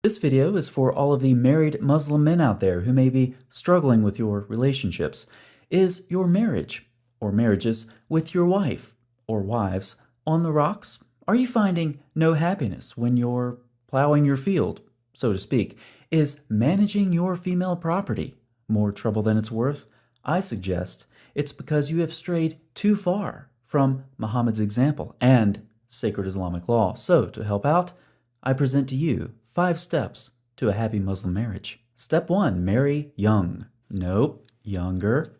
This video is for all of the married Muslim men out there who may be struggling with your relationships. Is your marriage or marriages with your wife or wives on the rocks? Are you finding no happiness when you're plowing your field, so to speak? Is managing your female property more trouble than it's worth? I suggest it's because you have strayed too far from Muhammad's example and sacred Islamic law. So, to help out, I present to you 5 steps to a happy Muslim marriage. Step 1, marry young. Nope, younger.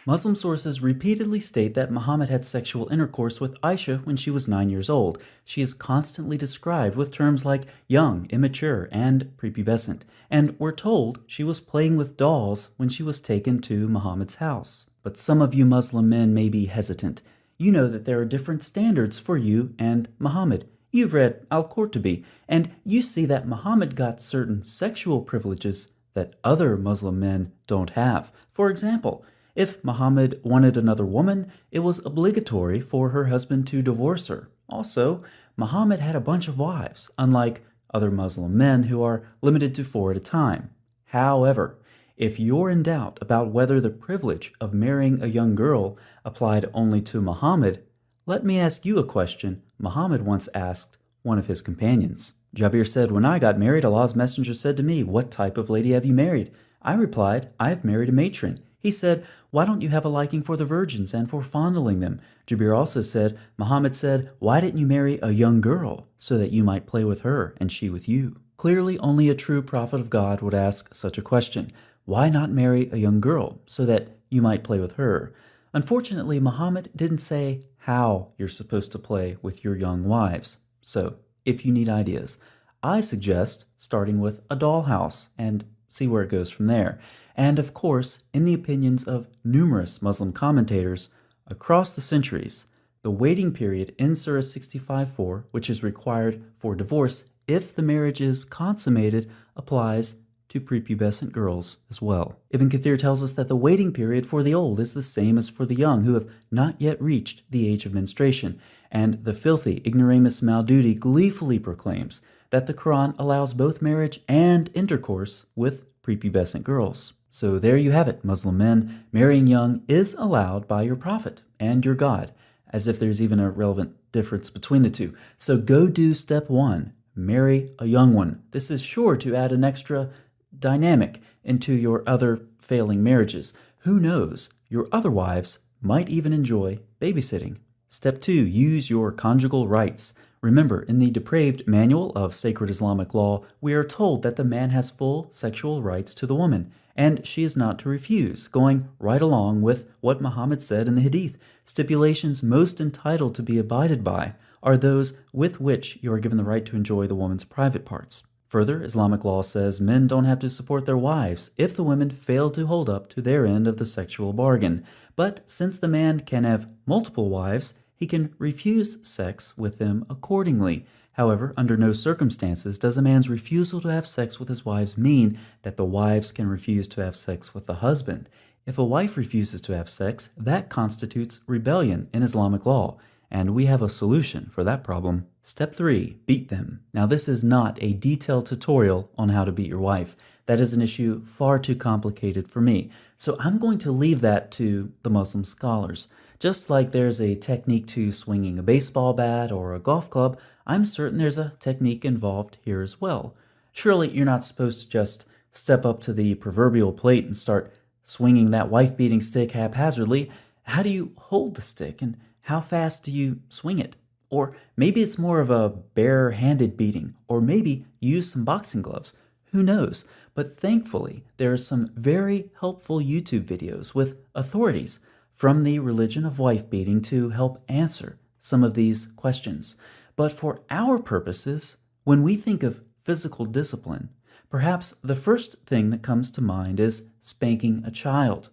Muslim sources repeatedly state that Muhammad had sexual intercourse with Aisha when she was 9 years old. She is constantly described with terms like young, immature, and prepubescent, and we're told she was playing with dolls when she was taken to Muhammad's house. But some of you Muslim men may be hesitant. You know that there are different standards for you and Muhammad. You've read Al-Qurtubi, and you see that Muhammad got certain sexual privileges that other Muslim men don't have. For example, if Muhammad wanted another woman, it was obligatory for her husband to divorce her. Also, Muhammad had a bunch of wives, unlike other Muslim men who are limited to 4 at a time. However, if you're in doubt about whether the privilege of marrying a young girl applied only to Muhammad, let me ask you a question Muhammad once asked one of his companions. Jabir said, "When I got married, Allah's messenger said to me, 'What type of lady have you married?' I replied, 'I have married a matron.' He said, 'Why don't you have a liking for the virgins and for fondling them?' Jabir also said, 'Muhammad said, 'Why didn't you marry a young girl so that you might play with her and she with you?'" Clearly, only a true prophet of God would ask such a question. Why not marry a young girl so that you might play with her? Unfortunately, Muhammad didn't say how you're supposed to play with your young wives. So, if you need ideas, I suggest starting with a dollhouse and see where it goes from there. And of course, in the opinions of numerous Muslim commentators across the centuries, the waiting period in Surah 65:4, which is required for divorce if the marriage is consummated, applies to prepubescent girls as well. Ibn Kathir tells us that the waiting period for the old is the same as for the young who have not yet reached the age of menstruation, and the filthy ignoramus Maududi gleefully proclaims that the Quran allows both marriage and intercourse with prepubescent girls. So there you have it, Muslim men. Marrying young is allowed by your prophet and your God, as if there's even a relevant difference between the two. So go do step 1, marry a young one. This is sure to add an extra dynamic into your other failing marriages. Who knows, your other wives might even enjoy babysitting. Step 2, use your conjugal rights. Remember, in the depraved manual of sacred Islamic law, we are told that the man has full sexual rights to the woman, and she is not to refuse, going right along with what Muhammad said in the Hadith. Stipulations most entitled to be abided by are those with which you are given the right to enjoy the woman's private parts. Further, Islamic law says men don't have to support their wives if the women fail to hold up to their end of the sexual bargain. But since the man can have multiple wives, he can refuse sex with them accordingly. However, under no circumstances does a man's refusal to have sex with his wives mean that the wives can refuse to have sex with the husband. If a wife refuses to have sex, that constitutes rebellion in Islamic law, and we have a solution for that problem. Step 3, beat them. Now, this is not a detailed tutorial on how to beat your wife. That is an issue far too complicated for me, so I'm going to leave that to the Muslim scholars. Just like there's a technique to swinging a baseball bat or a golf club, I'm certain there's a technique involved here as well. Surely you're not supposed to just step up to the proverbial plate and start swinging that wife-beating stick haphazardly. How do you hold the stick, and how fast do you swing it? Or maybe it's more of a bare-handed beating, or maybe you use some boxing gloves. Who knows? But thankfully, there are some very helpful YouTube videos with authorities from the religion of wife beating to help answer some of these questions. But for our purposes, when we think of physical discipline, perhaps the first thing that comes to mind is spanking a child.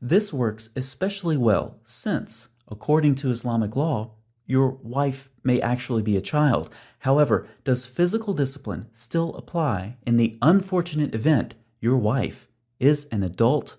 This works especially well since, according to Islamic law, your wife may actually be a child. However, does physical discipline still apply in the unfortunate event your wife is an adult?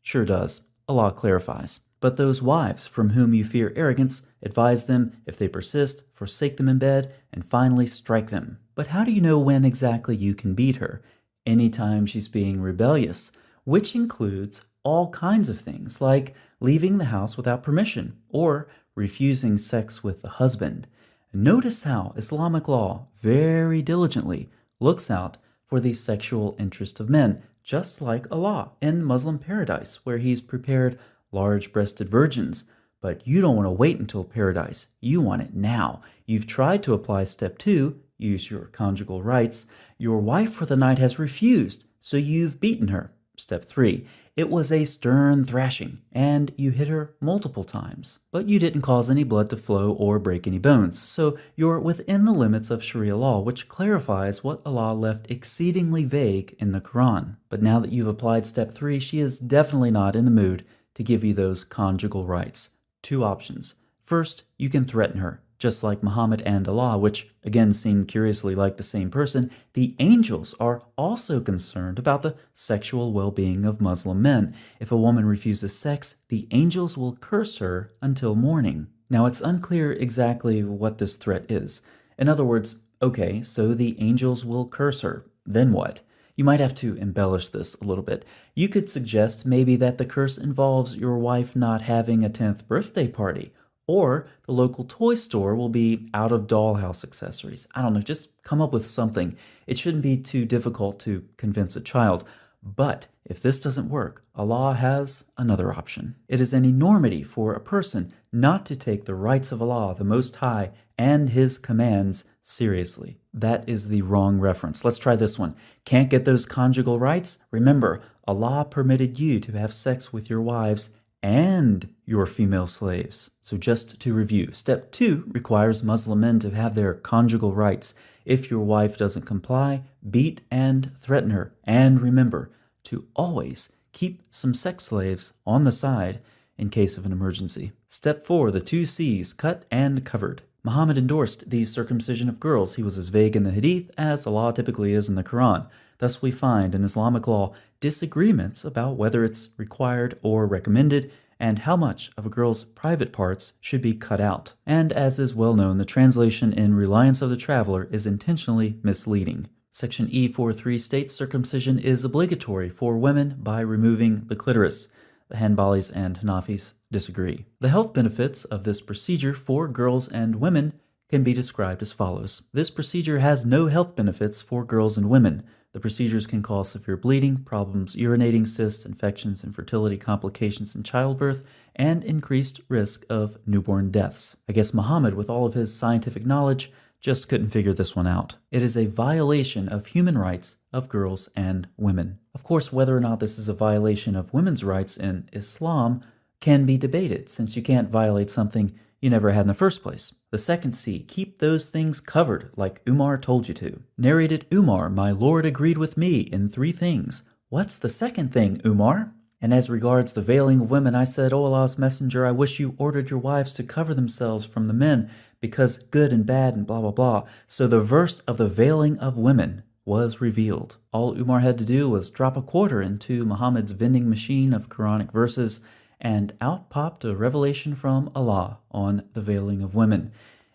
Sure does. Allah clarifies. But those wives from whom you fear arrogance, advise them if they persist, forsake them in bed, and finally strike them. But how do you know when exactly you can beat her? Anytime she's being rebellious, which includes all kinds of things like leaving the house without permission or refusing sex with the husband. Notice how Islamic law very diligently looks out for the sexual interest of men, just like Allah in Muslim paradise, where He's prepared large-breasted virgins. But you don't want to wait until paradise. You want it now. You've tried to apply step 2, use your conjugal rights. Your wife for the night has refused, so you've beaten her. Step 3, it was a stern thrashing, and you hit her multiple times. But you didn't cause any blood to flow or break any bones, so you're within the limits of Sharia law, which clarifies what Allah left exceedingly vague in the Quran. But now that you've applied step 3, she is definitely not in the mood to give you those conjugal rights. 2 options. First, you can threaten her. Just like Muhammad and Allah, which again seem curiously like the same person, the angels are also concerned about the sexual well-being of Muslim men. If a woman refuses sex, the angels will curse her until morning. Now, it's unclear exactly what this threat is. In other words, okay, so the angels will curse her. Then what? You might have to embellish this a little bit. You could suggest maybe that the curse involves your wife not having a 10th birthday party, or the local toy store will be out of dollhouse accessories. I don't know, just come up with something. It shouldn't be too difficult to convince a child. But if this doesn't work, Allah has another option. It is an enormity for a person not to take the rights of Allah, the Most High, and His commands seriously. That is the wrong reference. Let's try this one. Can't get those conjugal rights? Remember, Allah permitted you to have sex with your wives and your female slaves. So just to review, step 2 requires Muslim men to have their conjugal rights. If your wife doesn't comply, beat and threaten her. And remember to always keep some sex slaves on the side in case of an emergency. Step 4, the 2 C's, cut and covered. Muhammad endorsed the circumcision of girls. He was as vague in the Hadith as Allah typically is in the Quran. Thus we find in Islamic law disagreements about whether it's required or recommended and how much of a girl's private parts should be cut out. And as is well known, the translation in Reliance of the Traveler is intentionally misleading. Section E43 states circumcision is obligatory for women by removing the clitoris. The Hanbalis and Hanafis disagree. The health benefits of this procedure for girls and women can be described as follows. This procedure has no health benefits for girls and women. The procedures can cause severe bleeding, problems urinating, cysts, infections, infertility, complications in childbirth, and increased risk of newborn deaths. I guess Muhammad, with all of his scientific knowledge, just couldn't figure this one out. It is a violation of human rights of girls and women. Of course, whether or not this is a violation of women's rights in Islam can be debated, since you can't violate something you never had in the first place. The second C, keep those things covered like Umar told you to. Narrated Umar, my Lord agreed with me in 3 things. What's the second thing, Umar? And as regards the veiling of women, I said, O Allah's messenger, I wish you ordered your wives to cover themselves from the men, because good and bad and blah blah blah. So the verse of the veiling of women was revealed. All Umar had to do was drop a quarter into Muhammad's vending machine of Quranic verses, and out popped a revelation from Allah on the veiling of women.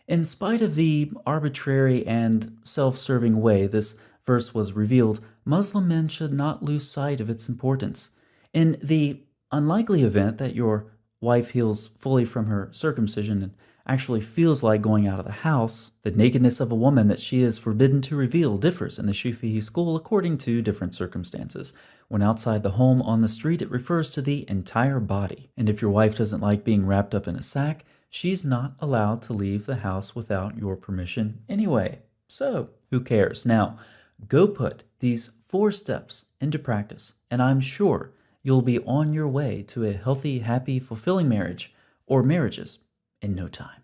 In spite of the arbitrary and self-serving way this verse was revealed, Muslim men should not lose sight of its importance. In the unlikely event that your wife heals fully from her circumcision and actually feels like going out of the house, the nakedness of a woman that she is forbidden to reveal differs in the Shafi'i school according to different circumstances. When outside the home on the street, it refers to the entire body. And if your wife doesn't like being wrapped up in a sack, she's not allowed to leave the house without your permission anyway. So, who cares? Now, go put these 4 steps into practice, and I'm sure you'll be on your way to a healthy, happy, fulfilling marriage, or marriages, in no time.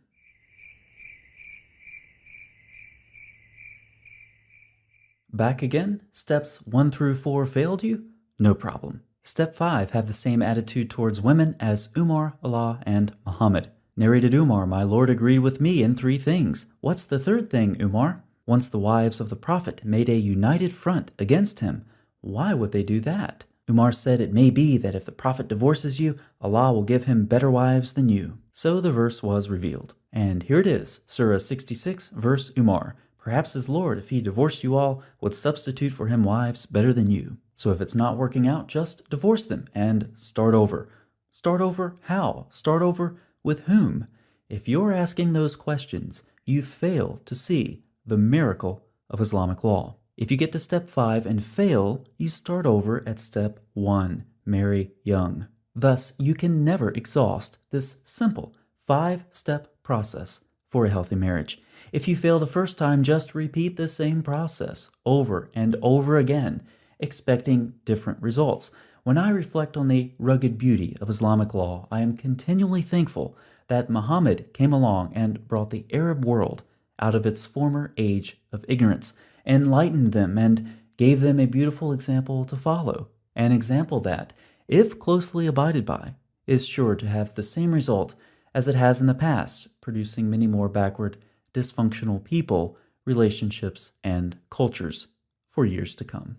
Back again? Steps 1 through 4 failed you? No problem. Step 5, have the same attitude towards women as Umar, Allah, and Muhammad. Narrated Umar, my Lord agreed with me in 3 things. What's the third thing, Umar? Once the wives of the Prophet made a united front against him. Why would they do that? Umar said it may be that if the Prophet divorces you, Allah will give him better wives than you. So the verse was revealed. And here it is, Surah 66, verse Umar. Perhaps his Lord, if he divorced you all, would substitute for him wives better than you. So if it's not working out, just divorce them and start over. Start over how? Start over with whom? If you're asking those questions, you fail to see the miracle of Islamic law. If you get to step 5 and fail, you start over at step 1, marry young. Thus, you can never exhaust this simple 5-step process for a healthy marriage. If you fail the first time, just repeat the same process over and over again, expecting different results. When I reflect on the rugged beauty of Islamic law, I am continually thankful that Muhammad came along and brought the Arab world out of its former age of ignorance, enlightened them, and gave them a beautiful example to follow. An example that, if closely abided by, is sure to have the same result as it has in the past, producing many more backward, dysfunctional people, relationships, and cultures for years to come.